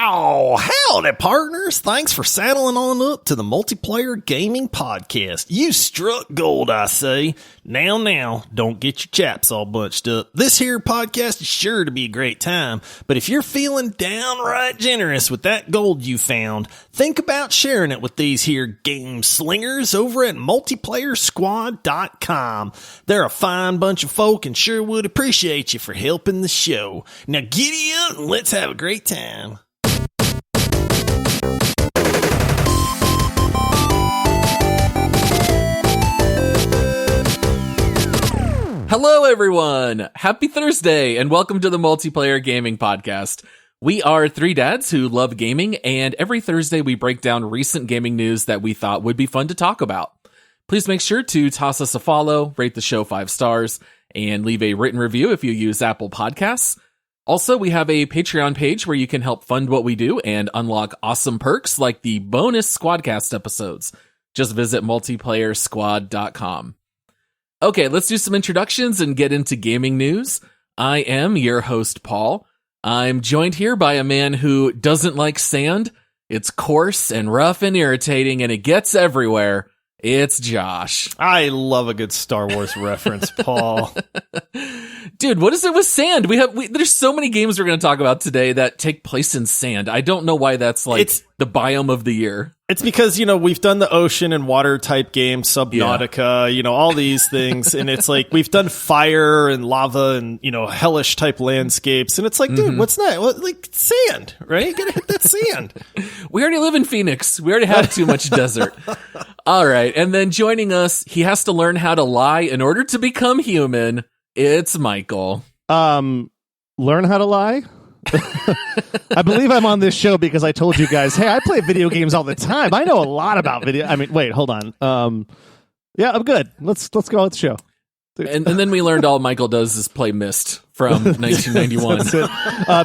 Oh, howdy, partners. Thanks for saddling on up to the Multiplayer Gaming Podcast. You struck gold, I say. Now, don't get your chaps all bunched up. This here podcast is sure to be a great time, but if you're feeling downright generous with that gold you found, think about sharing it with these here game slingers over at multiplayersquad.com. They're a fine bunch of folk and sure would appreciate you for helping the show. Now giddy up and let's have a great time. Hello, everyone. Happy Thursday, and welcome to the Multiplayer Gaming Podcast. We are three dads who love gaming, and every Thursday we break down recent gaming news that we thought would be fun to talk about. Please make sure to toss us a follow, rate the show 5 stars, and leave a written review if you use Apple Podcasts. Also, we have a Patreon page where you can help fund what we do and unlock awesome perks like the bonus Squadcast episodes. Just visit multiplayersquad.com. Okay, let's do some introductions and get into gaming news. I am your host, Paul. I'm joined here by a man who doesn't like sand. It's coarse and rough and irritating, and it gets everywhere. It's Josh. I love a good Star Wars reference, Paul. Dude, what is it with sand? There's so many games we're going to talk about today that take place in sand. I don't know why that's the biome of the year. It's because, we've done the ocean and water type games, Subnautica, all these things. And it's like, we've done fire and lava and, hellish type landscapes. And it's like, dude, what's that? Like sand, right? You gotta hit that sand. We already live in Phoenix. We already have too much desert. All right. And then joining us, he has to learn how to lie in order to become human. It's Michael. Learn how to lie? I believe I'm on this show because I told you guys, hey, I play video games all the time. I know a lot about video. I mean, wait, hold on. Yeah, I'm good. Let's go with the show. And then we learned all Michael does is play Myst from 1991. That's it.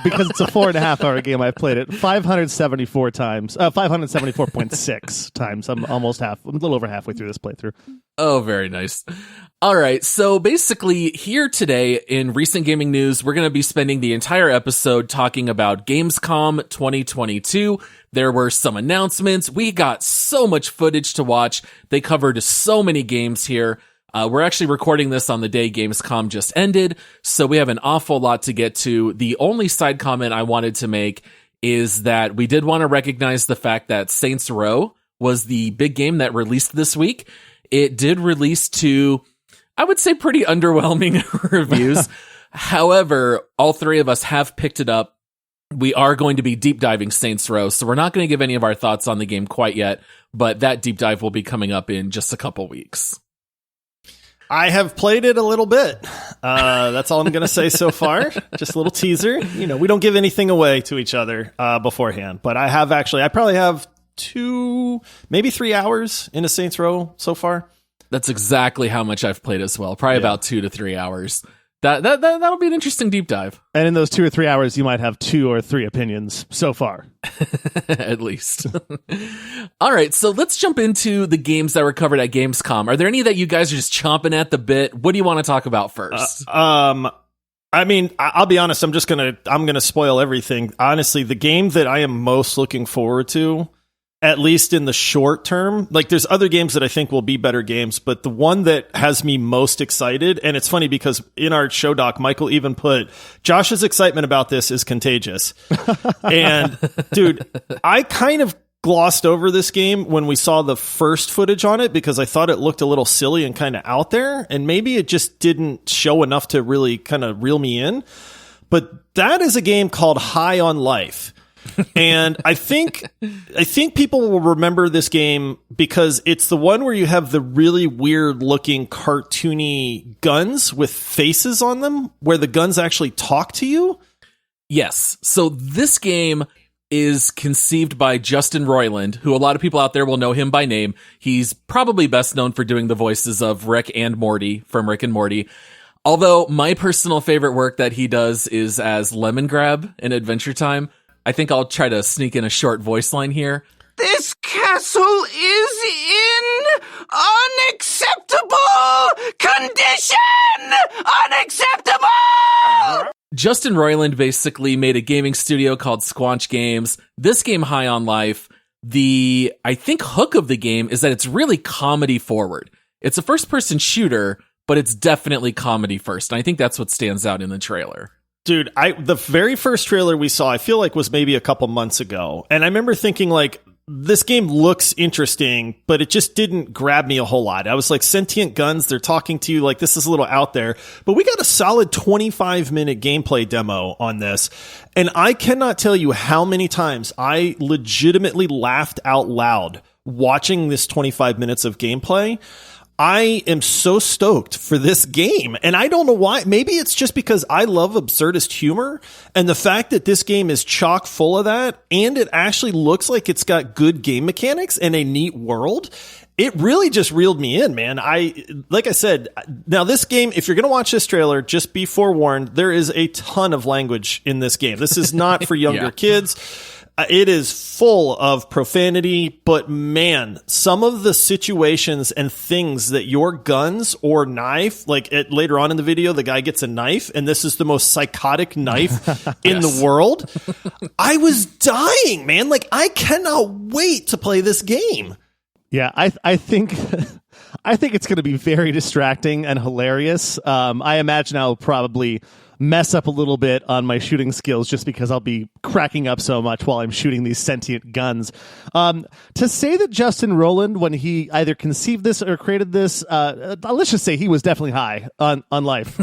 Because it's a 4.5-hour game. I've played it 574 times. 574.6 times. I'm a little over halfway through this playthrough. Oh, very nice. All right. So basically here today in recent gaming news, we're going to be spending the entire episode talking about Gamescom 2022. There were some announcements. We got so much footage to watch. They covered so many games here. We're actually recording this on the day Gamescom just ended, so we have an awful lot to get to. The only side comment I wanted to make is that we did want to recognize the fact that Saints Row was the big game that released this week. It did release to, I would say, pretty underwhelming reviews. However, all three of us have picked it up. We are going to be deep diving Saints Row, so we're not going to give any of our thoughts on the game quite yet, but that deep dive will be coming up in just a couple weeks. I have played it a little bit. That's all I'm going to say so far. Just a little teaser. We don't give anything away to each other beforehand. But I probably have 2, maybe 3 hours into Saints Row so far. That's exactly how much I've played as well. Probably about 2 to 3 hours. That'll be an interesting deep dive. And in those 2 or 3 hours, you might have 2 or 3 opinions so far. At least. All right, so let's jump into the games that were covered at Gamescom. Are there any that you guys are just chomping at the bit? What do you want to talk about first? I mean, I'll be honest. I'm gonna spoil everything. Honestly, the game that I am most looking forward to, at least in the short term, like there's other games that I think will be better games, but the one that has me most excited, and it's funny because in our show doc, Michael even put, Josh's excitement about this is contagious. And dude, I kind of glossed over this game when we saw the first footage on it because I thought it looked a little silly and kind of out there, and maybe it just didn't show enough to really kind of reel me in. But that is a game called High on Life. And I think people will remember this game because it's the one where you have the really weird looking cartoony guns with faces on them where the guns actually talk to you. Yes. So this game is conceived by Justin Roiland, who a lot of people out there will know him by name. He's probably best known for doing the voices of Rick and Morty from Rick and Morty. Although my personal favorite work that he does is as Lemongrab in Adventure Time. I think I'll try to sneak in a short voice line here. This castle is in unacceptable condition! Unacceptable! Justin Roiland basically made a gaming studio called Squanch Games. This game, High on Life, the, I think, hook of the game is that it's really comedy forward. It's a first-person shooter, but it's definitely comedy first. And I think that's what stands out in the trailer. Dude, the very first trailer we saw, I feel like was maybe a couple months ago. And I remember thinking, like, this game looks interesting, but it just didn't grab me a whole lot. I was like, sentient guns, they're talking to you, like, this is a little out there. But we got a solid 25-minute gameplay demo on this. And I cannot tell you how many times I legitimately laughed out loud watching this 25 minutes of gameplay. I am so stoked for this game, and I don't know why. Maybe it's just because I love absurdist humor, and the fact that this game is chock full of that, and it actually looks like it's got good game mechanics and a neat world. It really just reeled me in, man. Like I said, now this game, if you're going to watch this trailer, just be forewarned, there is a ton of language in this game. This is not for younger kids. It is full of profanity, but man, some of the situations and things that your guns or knife, like later on in the video, the guy gets a knife, and this is the most psychotic knife in the world. I was dying, man. Like, I cannot wait to play this game. Yeah, I think I think it's going to be very distracting and hilarious. I imagine I'll probably mess up a little bit on my shooting skills just because I'll be cracking up so much while I'm shooting these sentient guns. To say that Justin Roiland, when he either conceived this or created this, let's just say he was definitely high on life,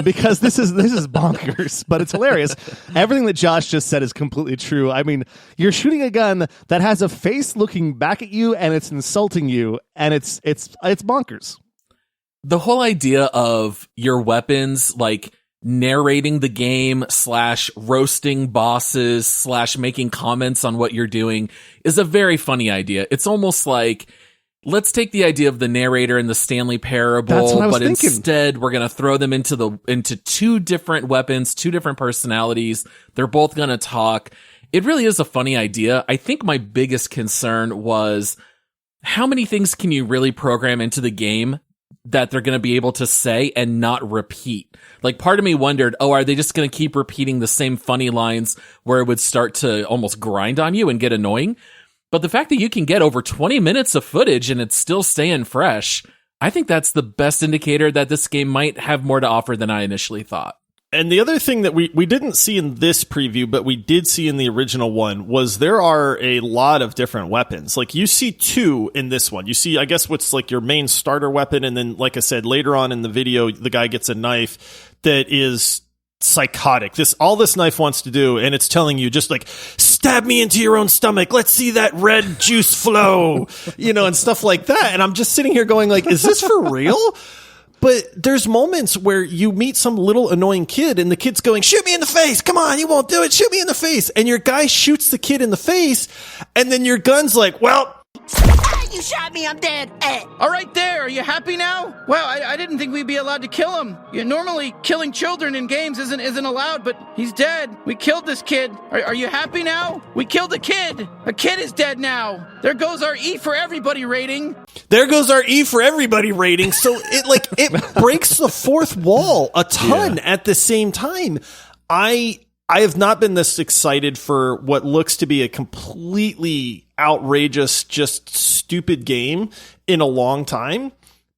because this is bonkers, but it's hilarious. Everything that Josh just said is completely true. I mean, you're shooting a gun that has a face looking back at you, and it's insulting you, and it's bonkers. The whole idea of your weapons, like, narrating the game / roasting bosses / making comments on what you're doing is a very funny idea. It's almost like, let's take the idea of the narrator in the Stanley Parable, but instead we're going to throw them into two different weapons, two different personalities. They're both going to talk. It really is a funny idea. I think my biggest concern was, how many things can you really program into the game that they're going to be able to say and not repeat? Like, part of me wondered, are they just going to keep repeating the same funny lines where it would start to almost grind on you and get annoying? But the fact that you can get over 20 minutes of footage and it's still staying fresh, I think that's the best indicator that this game might have more to offer than I initially thought. And the other thing that we didn't see in this preview, but we did see in the original one, was there are a lot of different weapons. Like, you see two in this one. You see, I guess, what's like your main starter weapon, and then, like I said, later on in the video, the guy gets a knife that is psychotic. All this knife wants to do, and it's telling you, just like, stab me into your own stomach. Let's see that red juice flow, and stuff like that. And I'm just sitting here going, like, is this for real? But there's moments where you meet some little annoying kid, and the kid's going, shoot me in the face. Come on, you won't do it. Shoot me in the face. And your guy shoots the kid in the face, and then your gun's like, well, you shot me, I'm dead. All right, there. Are you happy now? Well, I didn't think we'd be allowed to kill him. Normally, killing children in games isn't allowed, but he's dead. We killed this kid. Are you happy now? We killed a kid. A kid is dead now. There goes our E for everybody rating. There goes our E for everybody rating. So it breaks the fourth wall a ton at the same time. I have not been this excited for what looks to be a completely outrageous, just stupid game in a long time.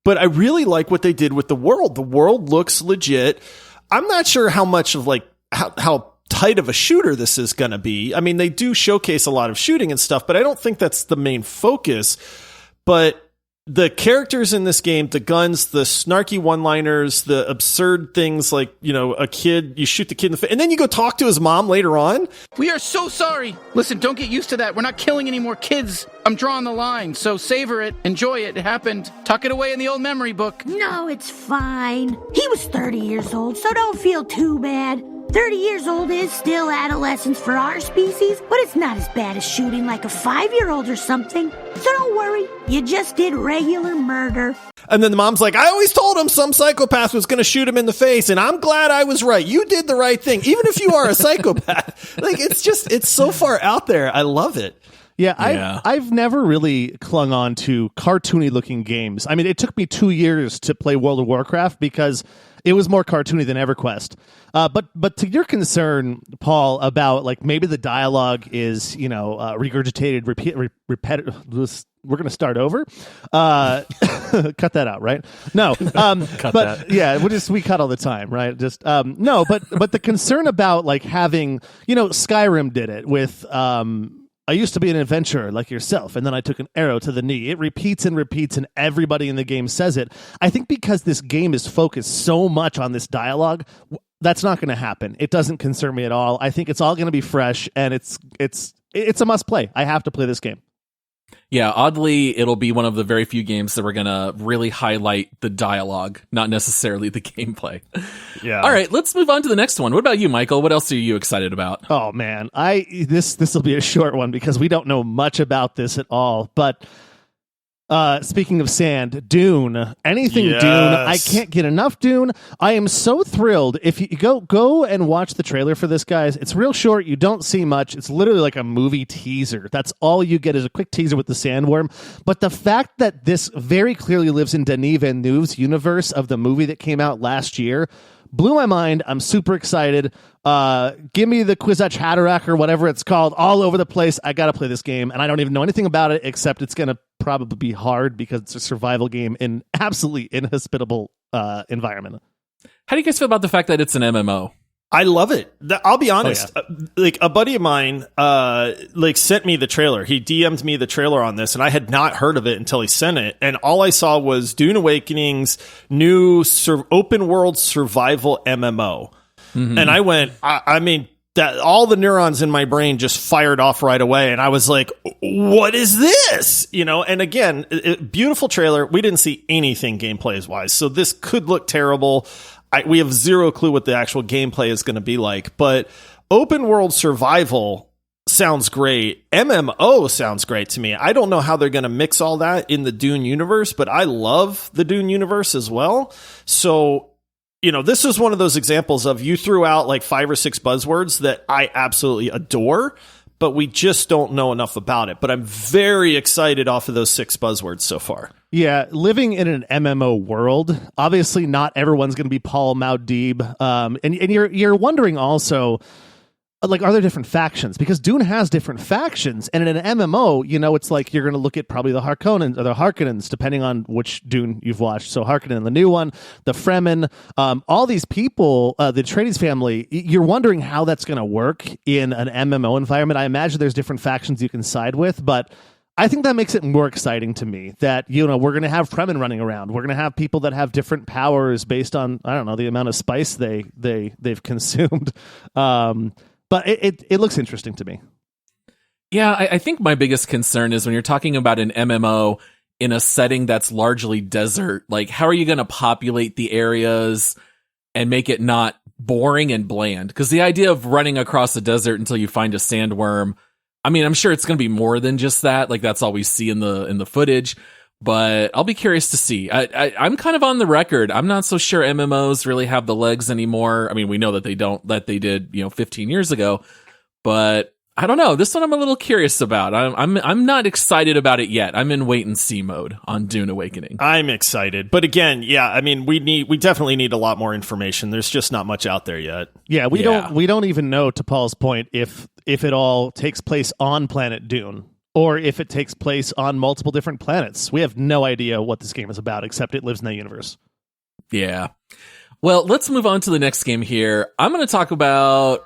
But I really like what they did with the world. The world looks legit. I'm not sure how much of how tight of a shooter this is going to be. I mean, they do showcase a lot of shooting and stuff, but I don't think that's the main focus. But the characters in this game, the guns, the snarky one-liners, the absurd things like, a kid, you shoot the kid in the face, and then you go talk to his mom later on. We are so sorry. Listen, don't get used to that. We're not killing any more kids. I'm drawing the line, so savor it, enjoy it. It happened. Tuck it away in the old memory book. No, it's fine. He was 30 years old, so don't feel too bad. 30 years old is still adolescence for our species, but it's not as bad as shooting like a 5-year-old or something. So don't worry, you just did regular murder. And then the mom's like, I always told him some psychopath was going to shoot him in the face, and I'm glad I was right. You did the right thing, even if you are a psychopath. Like, it's so far out there. I love it. Yeah, I've never really clung on to cartoony looking games. I mean, it took me 2 years to play World of Warcraft because it was more cartoony than EverQuest. But to your concern, Paul, about like maybe the dialogue is regurgitated, repetitive. We're going to start over. Cut that out, right? No, Cut that. Yeah, we cut all the time, right? Just no, but the concern about like having, Skyrim did it with. I used to be an adventurer like yourself, and then I took an arrow to the knee. It repeats and repeats, and everybody in the game says it. I think because this game is focused so much on this dialogue, that's not going to happen. It doesn't concern me at all. I think it's all going to be fresh, and it's a must play. I have to play this game. Yeah, oddly, it'll be one of the very few games that we're going to really highlight the dialogue, not necessarily the gameplay. Yeah. All right, let's move on to the next one. What about you, Michael? What else are you excited about? Oh, man. This will be a short one because we don't know much about this at all. But speaking of sand, Dune. Anything Yes. Dune. I can't get enough Dune. I am so thrilled. If you go and watch the trailer for this, guys, it's real short. You don't see much. It's literally like a movie teaser. That's all you get is a quick teaser with the sandworm. But the fact that this very clearly lives in Denis Villeneuve's universe of the movie that came out last year blew my mind. I'm super excited. Give me the Kwisatz Haderach or whatever it's called all over the place. I got to play this game, and I don't even know anything about it except it's going to probably be hard because it's a survival game in absolutely inhospitable environment. How do you guys feel about the fact that it's an MMO? I love it. I'll be honest. Like a buddy of mine, sent me the trailer. He DM'd me the trailer on this, and I had not heard of it until he sent it. And all I saw was Dune Awakening's new open world survival MMO. Mm-hmm. And I went, I mean, that all the neurons in my brain just fired off right away. And I was like, what is this? And again, beautiful trailer. We didn't see anything gameplay wise. So this could look terrible. We have zero clue what the actual gameplay is going to be like, but open world survival sounds great. MMO sounds great to me. I don't know how they're going to mix all that in the Dune universe, but I love the Dune universe as well. So, this is one of those examples of you threw out like 5 or 6 buzzwords that I absolutely adore, but we just don't know enough about it. But I'm very excited off of those 6 buzzwords so far. Yeah, living in an MMO world, obviously not everyone's going to be Paul Muad'Dib. And you're wondering also, like, are there different factions? Because Dune has different factions, and in an MMO, it's like you're going to look at probably the Harkonnens or the Harkonnens, depending on which Dune you've watched. So Harkonnen, the new one, the Fremen, all these people, the Atreides family, you're wondering how that's going to work in an MMO environment. I imagine there's different factions you can side with, but I think that makes it more exciting to me that, we're going to have Fremen running around. We're going to have people that have different powers based on, I don't know, the amount of spice they've consumed. But it looks interesting to me. Yeah, I think my biggest concern is when you're talking about an MMO in a setting that's largely desert, like how are you going to populate the areas and make it not boring and bland? Because the idea of running across the desert until you find a sandworm, I mean, I'm sure it's going to be more than just that. Like that's all we see in the footage. But I'll be curious to see. I'm kind of on the record. I'm not so sure MMOs really have the legs anymore. I mean, we know that they don't, that they did, 15 years ago. But I don't know. This one I'm a little curious about. I'm not excited about it yet. I'm in wait and see mode on Dune Awakening. I'm excited, but again, yeah, I mean, we definitely need a lot more information. There's just not much out there yet. Yeah, we don't even know, to Paul's point, if it all takes place on planet Dune, or if it takes place on multiple different planets. We have no idea what this game is about, except it lives in that universe. Yeah. Well, let's move on to the next game here. I'm going to talk about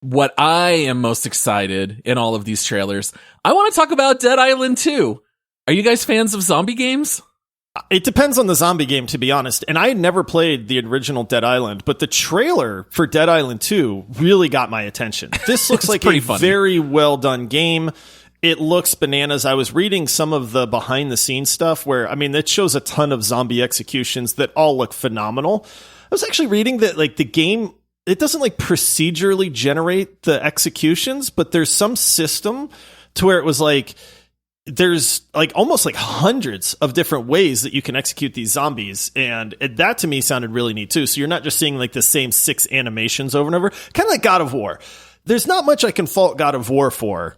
what I am most excited in all of these trailers. I want to talk about Dead Island 2. Are you guys fans of zombie games? It depends on the zombie game, to be honest. And I had never played the original Dead Island, but the trailer for Dead Island 2 really got my attention. This looks like a very well done game. It looks bananas. I was reading some of the behind the scenes stuff where, I mean, it shows a ton of zombie executions that all look phenomenal. I was actually reading that like the game, it doesn't like procedurally generate the executions, but there's some system to where it was like, there's like almost like hundreds of different ways that you can execute these zombies. And that to me sounded really neat too. So you're not just seeing like the same 6 animations over and over, kind of like God of War. There's not much I can fault God of War for.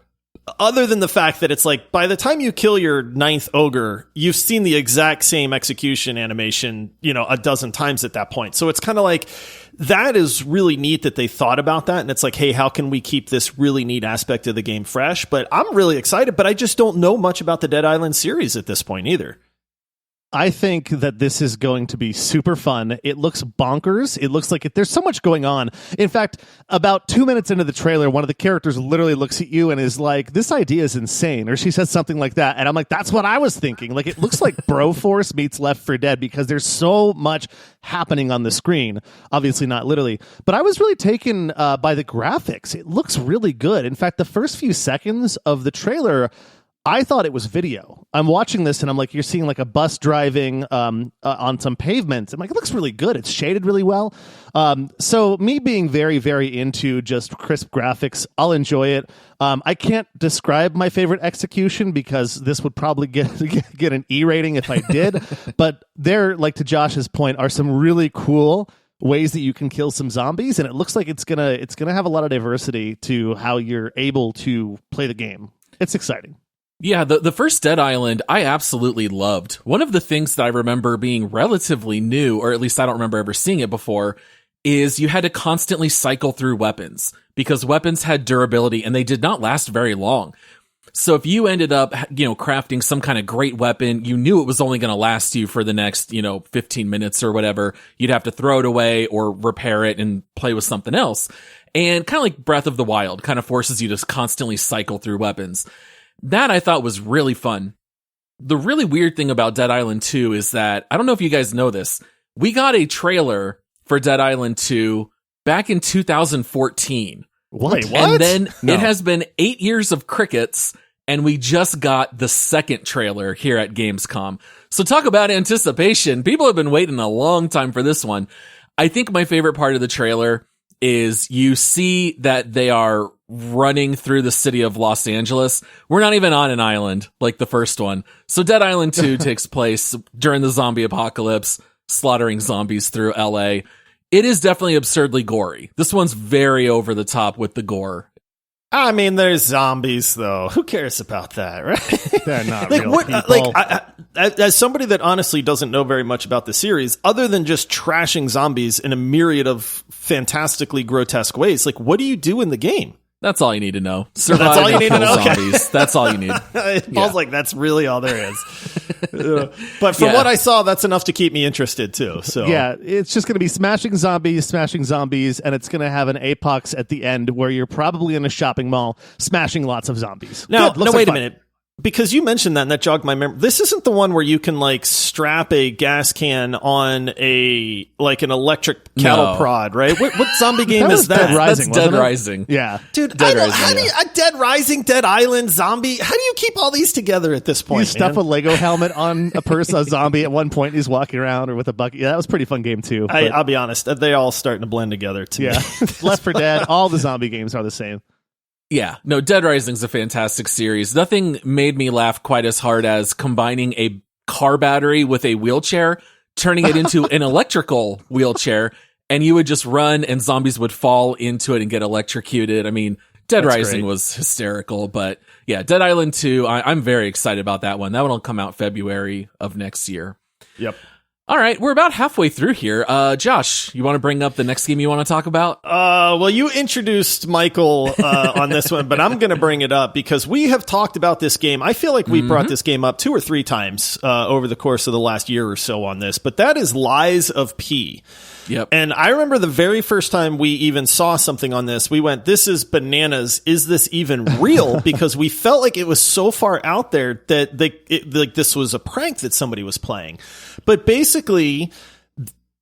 other than the fact that it's like, by the time you kill your 9th ogre, you've seen the exact same execution animation, a dozen times at that point. So it's kind of like, that is really neat that they thought about that. And it's like, hey, how can we keep this really neat aspect of the game fresh? But I'm really excited, but I just don't know much about the Dead Island series at this point either. I think that this is going to be super fun. It looks bonkers. It looks like there's so much going on. In fact, about 2 minutes into the trailer, one of the characters literally looks at you and is like, this idea is insane. Or she says something like that. And I'm like, that's what I was thinking. Like, it looks like Broforce meets Left 4 Dead because there's so much happening on the screen. Obviously not literally. But I was really taken by the graphics. It looks really good. In fact, the first few seconds of the trailer, I thought it was video. I'm watching this and I'm like, you're seeing like a bus driving on some pavement. I'm like, it looks really good. It's shaded really well. So me being very, very into just crisp graphics, I'll enjoy it. I can't describe my favorite execution because this would probably get an E rating if I did. But there, like to Josh's point, are some really cool ways that you can kill some zombies, and it looks like it's gonna have a lot of diversity to how you're able to play the game. It's exciting. Yeah, the first Dead Island, I absolutely loved. One of the things that I remember being relatively new, or at least I don't remember ever seeing it before, is you had to constantly cycle through weapons because weapons had durability and they did not last very long. So if you ended up, crafting some kind of great weapon, you knew it was only going to last you for the next, 15 minutes or whatever. You'd have to throw it away or repair it and play with something else. And kind of like Breath of the Wild kind of forces you to constantly cycle through weapons. That I thought was really fun. The really weird thing about Dead Island 2 is that, I don't know if you guys know this, we got a trailer for Dead Island 2 back in 2014. What? And then it has been 8 years of crickets, and we just got the second trailer here at Gamescom. So talk about anticipation. People have been waiting a long time for this one. I think my favorite part of the trailer is you see that they are running through the city of Los Angeles. We're not even on an island like the first one. So Dead Island 2 takes place during the zombie apocalypse, slaughtering zombies through LA. It is definitely absurdly gory. This one's very over the top with the gore. I mean, there's zombies, though. Who cares about that, right? They're not real people. As somebody that honestly doesn't know very much about the series, other than just trashing zombies in a myriad of fantastically grotesque ways, like, what do you do in the game? That's all you need to know. Survive. That's all you need to know. Zombies. Okay. That's all you need. It feels like that's really all there is. But from what I saw, that's enough to keep me interested too. So yeah, it's just going to be smashing zombies, and it's going to have an apex at the end where you're probably in a shopping mall smashing lots of zombies. Now, wait a fun. minute. Because you mentioned that and that jogged my memory. This isn't the one where you can like strap a gas can on an electric cattle prod, right? What zombie game is that? Dead Rising, That's Dead Rising. Yeah. Dude, Dead Rising, how do you, Dead Rising, Dead Island, zombie, how do you keep all these together at this point? You stuff a Lego helmet on a zombie at one point, he's walking around or with a bucket. Yeah, that was a pretty fun game too. I'll be honest, they all starting to blend together to me. Left 4 Dead, all the zombie games are the same. Yeah, no, Dead Rising's a fantastic series. Nothing made me laugh quite as hard as combining a car battery with a wheelchair, turning it into an electrical wheelchair, and you would just run and zombies would fall into it and get electrocuted. I mean, Dead Rising was hysterical, but yeah, Dead Island 2, I'm very excited about that one. That one will come out February of next year. Yep. All right, we're about halfway through here. Josh, you want to bring up the next game you want to talk about? Well, you introduced Michael on this one, but I'm going to bring it up because we have talked about this game. I feel like we brought this game up 2 or 3 times over the course of the last year or so on this, but that is Lies of P. Yep. And I remember the very first time we even saw something on this, we went, this is bananas. Is this even real? Because we felt like it was so far out there that this was a prank that somebody was playing. But basically,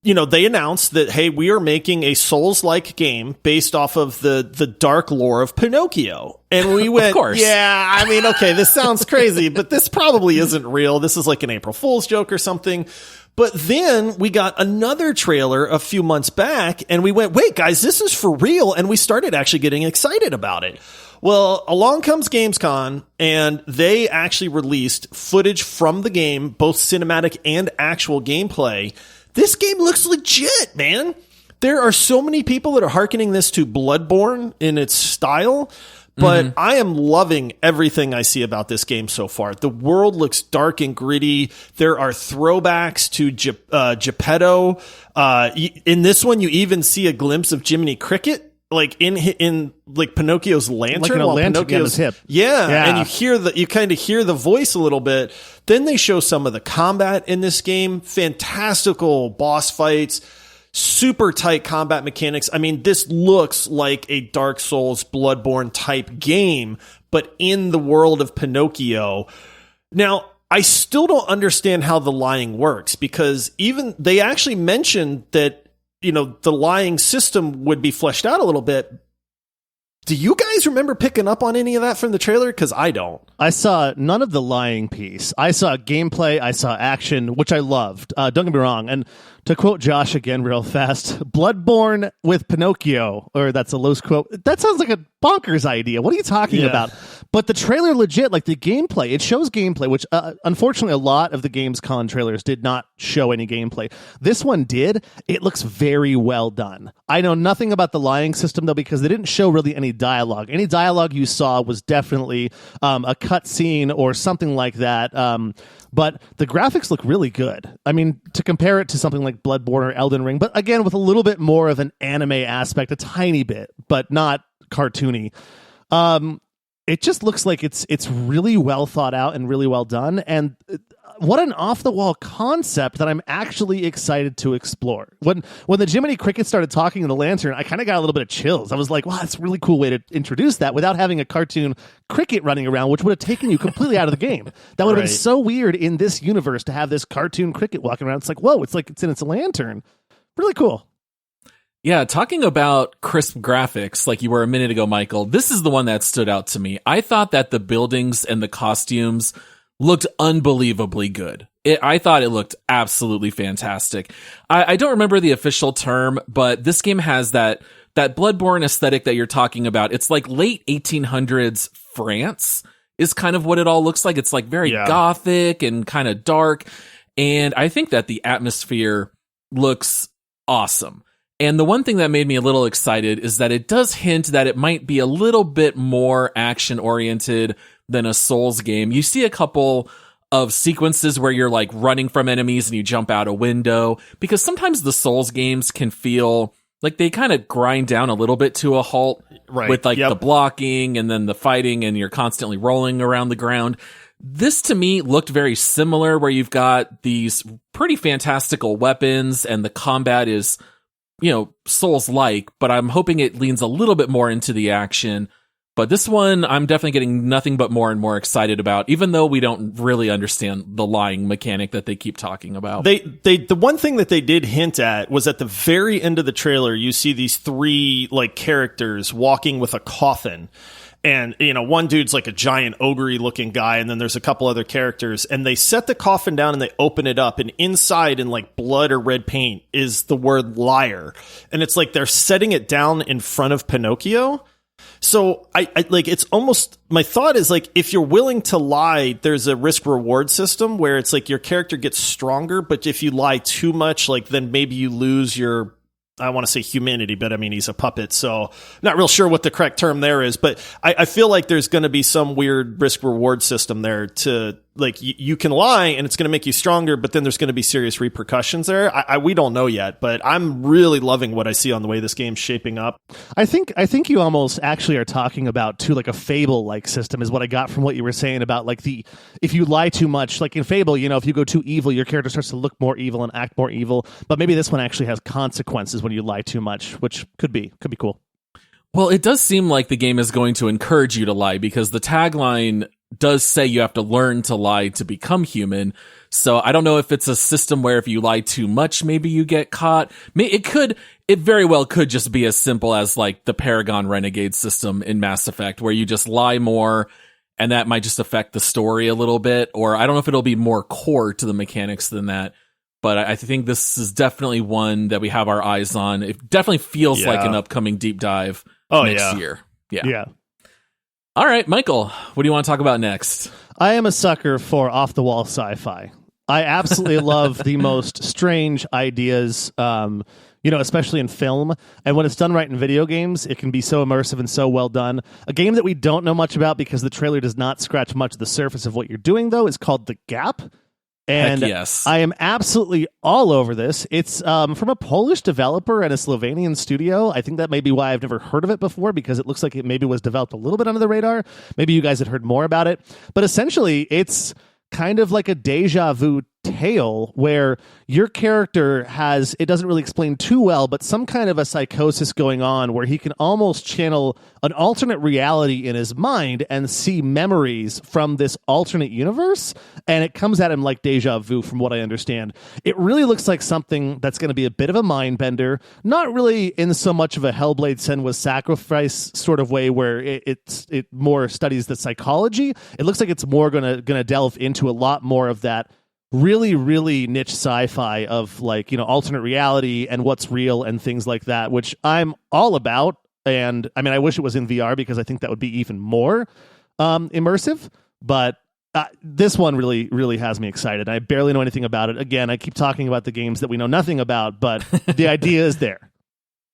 they announced that, hey, we are making a Souls-like game based off of the dark lore of Pinocchio. And we went, of course. Yeah, I mean, okay, this sounds crazy, but this probably isn't real. This is like an April Fool's joke or something. But then we got another trailer a few months back and we went, wait, guys, this is for real. And we started actually getting excited about it. Well, along comes Gamescom and they actually released footage from the game, both cinematic and actual gameplay. This game looks legit, man. There are so many people that are hearkening this to Bloodborne in its style. But I am loving everything I see about this game so far. The world looks dark and gritty. There are throwbacks to Geppetto. In this one, you even see a glimpse of Jiminy Cricket. Like in like Pinocchio's lantern, like in a lantern on his hip. Yeah, and you kind of hear the voice a little bit. Then they show some of the combat in this game. Fantastical boss fights, super tight combat mechanics. I mean, this looks like a Dark Souls, Bloodborne type game, but in the world of Pinocchio. Now, I still don't understand how the lying works, because even they actually mentioned that, you know, the lying system would be fleshed out a little bit. Do you guys remember picking up on any of that from the trailer? Because I don't. I saw none of the lying piece. I saw gameplay. I saw action, which I loved. Don't get me wrong. And to quote Josh again real fast, Bloodborne with Pinocchio, or that's a loose quote. That sounds like a bonkers idea. What are you talking about? But the trailer legit, like the gameplay, it shows gameplay, which unfortunately a lot of the Gamescom trailers did not show any gameplay. This one did. It looks very well done. I know nothing about the lying system, though, because they didn't show really any dialogue. Any dialogue you saw was definitely a cutscene or something like that. But the graphics look really good. I mean, to compare it to something like Bloodborne or Elden Ring, but again, with a little bit more of an anime aspect, a tiny bit, but not cartoony. It just looks like it's really well thought out and really well done. And what an off-the-wall concept that I'm actually excited to explore. When the Jiminy Cricket started talking in the lantern, I kind of got a little bit of chills. I was like, wow, that's a really cool way to introduce that without having a cartoon cricket running around, which would have taken you completely out of the game. That would have been so weird in this universe to have this cartoon cricket walking around. It's like, whoa, it's like it's in its lantern. Really cool. Yeah, talking about crisp graphics, like you were a minute ago, Michael, this is the one that stood out to me. I thought that the buildings and the costumes looked unbelievably good. I thought it looked absolutely fantastic. I don't remember the official term, but this game has that Bloodborne aesthetic that you're talking about. It's like late 1800s France is kind of what it all looks like. It's like very gothic and kind of dark. And I think that the atmosphere looks awesome. And the one thing that made me a little excited is that it does hint that it might be a little bit more action-oriented than a Souls game. You see a couple of sequences where you're like running from enemies and you jump out a window, because sometimes the Souls games can feel like they kind of grind down a little bit to a halt with like the blocking and then the fighting, and you're constantly rolling around the ground. This to me looked very similar, where you've got these pretty fantastical weapons and the combat is, you know, Souls-like, but I'm hoping it leans a little bit more into the action. But this one, I'm definitely getting nothing but more and more excited about, even though we don't really understand the lying mechanic that they keep talking about. The one thing that they did hint at was at the very end of the trailer, you see these three like characters walking with a coffin. And, you know, one dude's like a giant ogre-y looking guy, and then there's a couple other characters, and they set the coffin down and they open it up, and inside in like blood or red paint is the word liar. And it's like they're setting it down in front of Pinocchio. So I like, it's almost, my thought is like, if you're willing to lie, there's a risk reward system where it's like your character gets stronger, but if you lie too much, like then maybe you lose your, I want to say humanity, but I mean, he's a puppet, so not real sure what the correct term there is, but I feel like there's going to be some weird risk reward system there to like, you can lie and it's going to make you stronger, but then there's going to be serious repercussions there. We don't know yet, but I'm really loving what I see on the way this game's shaping up. I think you almost actually are talking about too, like a Fable-like system is what I got from what you were saying about like if you lie too much, like in Fable, you know, if you go too evil, your character starts to look more evil and act more evil. But maybe this one actually has consequences when you lie too much, which could be cool. Well, it does seem like the game is going to encourage you to lie, because the tagline does say you have to learn to lie to become human. So I don't know if it's a system where if you lie too much, maybe you get caught. It very well could just be as simple as like the Paragon Renegade system in Mass Effect, where you just lie more and that might just affect the story a little bit. Or I don't know if it'll be more core to the mechanics than that. But I think this is definitely one that we have our eyes on. It definitely feels like an upcoming deep dive next year. Yeah. All right, Michael, what do you want to talk about next? I am a sucker for off-the-wall sci-fi. I absolutely love the most strange ideas, especially in film. And when it's done right in video games, it can be so immersive and so well done. A game that we don't know much about because the trailer does not scratch much of the surface of what you're doing, though, is called The Gap. And Heck yes. I am absolutely all over this. It's from a Polish developer and a Slovenian studio. I think that may be why I've never heard of it before, because it looks like it maybe was developed a little bit under the radar. Maybe you guys had heard more about it. But essentially, it's kind of like a deja vu tale where your character has, it doesn't really explain too well, but some kind of a psychosis going on where he can almost channel an alternate reality in his mind and see memories from this alternate universe, and it comes at him like deja vu from what I understand. It really looks like something that's going to be a bit of a mind bender, not really in so much of a Hellblade Senua's Sacrifice sort of way where it more studies the psychology. It looks like it's more going to delve into a lot more of that really, really niche sci-fi of alternate reality and what's real and things like that, which I'm all about. And I mean, I wish it was in VR because I think that would be even more immersive. But this one really, really has me excited. I barely know anything about it. Again, I keep talking about the games that we know nothing about, but the idea is there.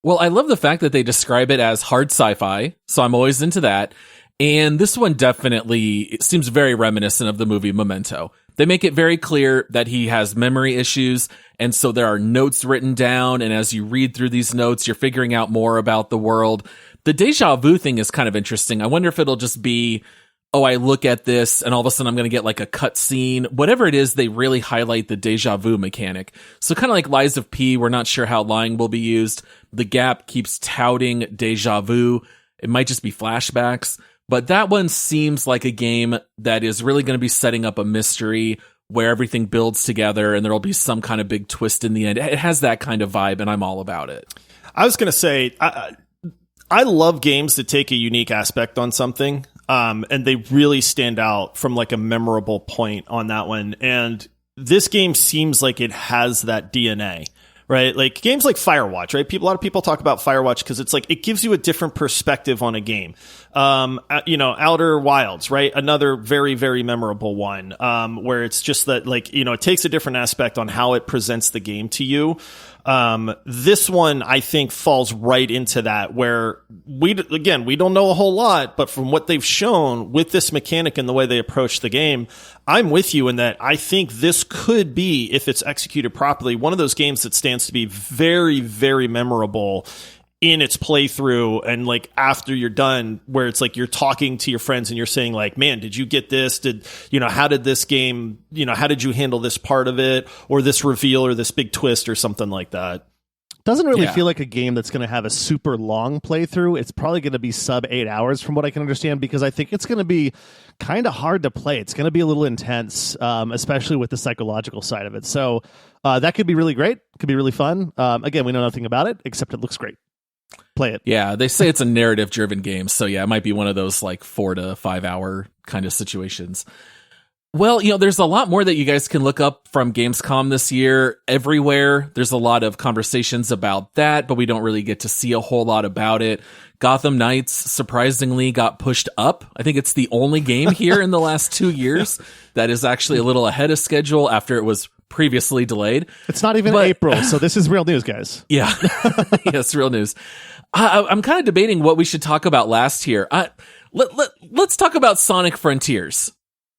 Well, I love the fact that they describe it as hard sci-fi, so I'm always into that. And this one definitely seems very reminiscent of the movie Memento. They make it very clear that he has memory issues, and so there are notes written down, and as you read through these notes, you're figuring out more about the world. The deja vu thing is kind of interesting. I wonder if it'll just be, I look at this, and all of a sudden I'm going to get like a cut scene. Whatever it is, they really highlight the deja vu mechanic. So kind of like Lies of P, we're not sure how lying will be used. The Gap keeps touting deja vu. It might just be flashbacks. But that one seems like a game that is really going to be setting up a mystery where everything builds together and there'll be some kind of big twist in the end. It has that kind of vibe, and I'm all about it. I was going to say, I love games that take a unique aspect on something, and they really stand out from like a memorable point on that one. And this game seems like it has that DNA. Right? Like games like Firewatch, right? A lot of people talk about Firewatch because it's like, it gives you a different perspective on a game. Outer Wilds, right? Another very, very memorable one, where it's just that it takes a different aspect on how it presents the game to you. This one, I think, falls right into that, where we don't know a whole lot, but from what they've shown with this mechanic and the way they approach the game, I'm with you in that I think this could be, if it's executed properly, one of those games that stands to be very, very memorable in its playthrough, and like after you're done, where it's like you're talking to your friends and you're saying like, man, did you get this? How did this game, how did you handle this part of it, or this reveal or this big twist or something like that? Doesn't really feel like a game that's going to have a super long playthrough. It's probably going to be sub 8 hours from what I can understand, because I think it's going to be kind of hard to play. It's going to be a little intense, especially with the psychological side of it. So that could be really great. Could be really fun. Again, we know nothing about it, except it looks great. Play it. Yeah, they say it's a narrative-driven game, so yeah, it might be one of those like 4 to 5 hour kind of situations. Well, there's a lot more that you guys can look up from Gamescom this year. Everywhere, there's a lot of conversations about that, but we don't really get to see a whole lot about it. Gotham Knights surprisingly got pushed up. I think it's the only game here in the last 2 years that is actually a little ahead of schedule after it was previously delayed. It's not even April, so this is real news, guys. Yeah. Yes, real news. I'm kind of debating what we should talk about last here. Let's talk about Sonic Frontiers.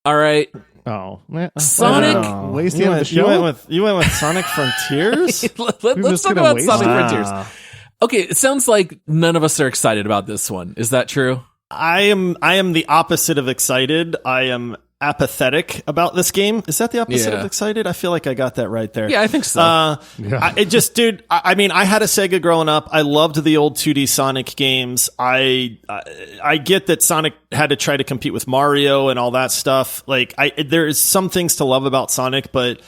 All right. Oh, man. Sonic. Waste the end of the show? You went with Sonic Frontiers? Let's talk about Sonic Frontiers. Okay, it sounds like none of us are excited about this one. Is that true? I am the opposite of excited. I am apathetic about this game. Is that the opposite of excited? I feel like I got that right there. Yeah, I think so. I had a Sega growing up. I loved the old 2D Sonic games. I get that Sonic had to try to compete with Mario and all that stuff. Like, there is some things to love about Sonic, but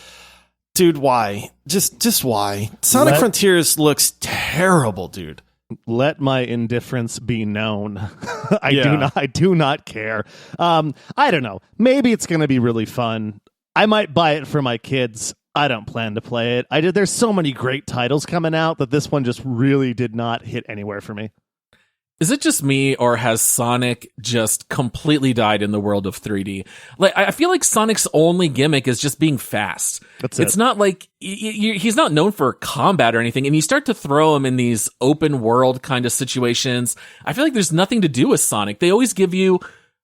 dude, why? Just why? Sonic Frontiers looks terrible, dude. Let my indifference be known. I do not care. I don't know. Maybe it's going to be really fun. I might buy it for my kids. I don't plan to play it. There's so many great titles coming out that this one just really did not hit anywhere for me. Is it just me, or has Sonic just completely died in the world of 3D? Like, I feel like Sonic's only gimmick is just being fast. That's it. It's not like he's not known for combat or anything. And you start to throw him in these open world kind of situations. I feel like there's nothing to do with Sonic. They always give you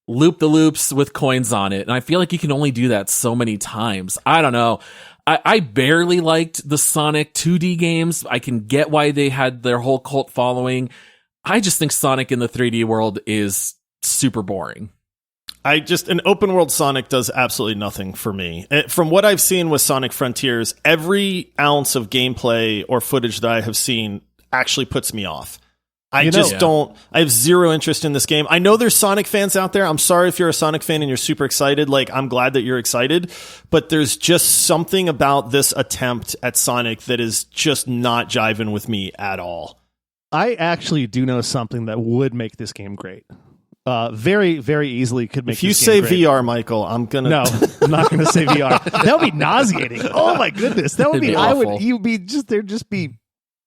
loop the loops with coins on it. And I feel like you can only do that so many times. I don't know. I barely liked the Sonic 2D games. I can get why they had their whole cult following. I just think Sonic in the 3D world is super boring. An open world Sonic does absolutely nothing for me. From what I've seen with Sonic Frontiers, every ounce of gameplay or footage that I have seen actually puts me off. I have zero interest in this game. I know there's Sonic fans out there. I'm sorry if you're a Sonic fan and you're super excited. Like, I'm glad that you're excited, but there's just something about this attempt at Sonic that is just not jiving with me at all. I actually do know something that would make this game great. Very, very easily could make. If you this say game great. VR, Michael, I'm gonna. No, I'm not gonna say VR. That would be nauseating. Oh my goodness, that would It'd be. be awful. There'd just be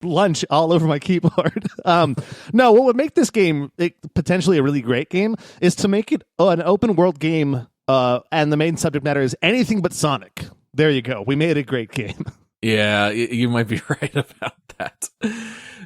lunch all over my keyboard. No, what would make this game potentially a really great game is to make it an open world game, and the main subject matter is anything but Sonic. There you go. We made a great game. Yeah, you might be right about that.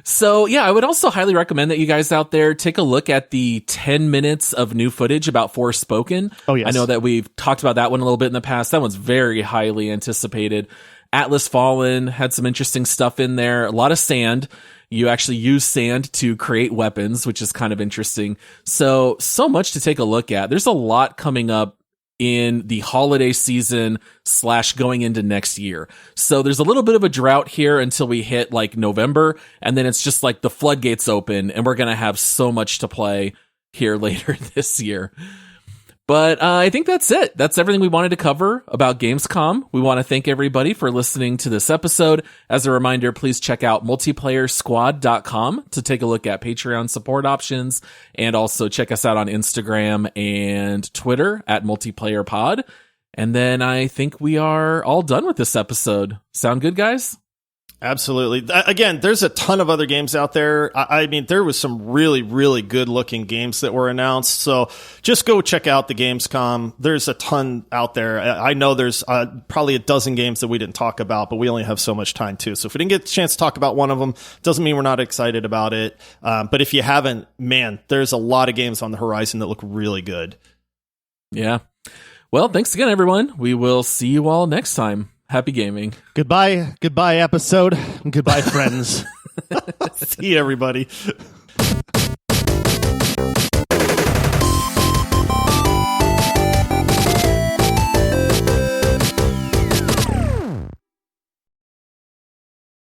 So yeah, I would also highly recommend that you guys out there take a look at the 10 minutes of new footage about Forspoken. Oh yes. I know that we've talked about that one a little bit in the past. That one's very highly anticipated. Atlas Fallen had some interesting stuff in there. A lot of sand. You actually use sand to create weapons, which is kind of interesting. So much to take a look at. There's a lot coming up in the holiday season / going into next year. So there's a little bit of a drought here until we hit like November, and then it's just like the floodgates open and we're going to have so much to play here later this year. But I think that's it. That's everything we wanted to cover about Gamescom. We want to thank everybody for listening to this episode. As a reminder, please check out multiplayersquad.com to take a look at Patreon support options, and also check us out on Instagram and Twitter at multiplayerpod. And then I think we are all done with this episode. Sound good, guys? Absolutely. Again, there's a ton of other games out there. I mean, there was some really, really good looking games that were announced. So just go check out the Gamescom. There's a ton out there. I know there's probably a dozen games that we didn't talk about, but we only have so much time too. So if we didn't get a chance to talk about one of them, doesn't mean we're not excited about it. But if you haven't, man, there's a lot of games on the horizon that look really good. Yeah. Well, thanks again, everyone. We will see you all next time. Happy gaming. Goodbye, episode. Goodbye, friends. See you, everybody.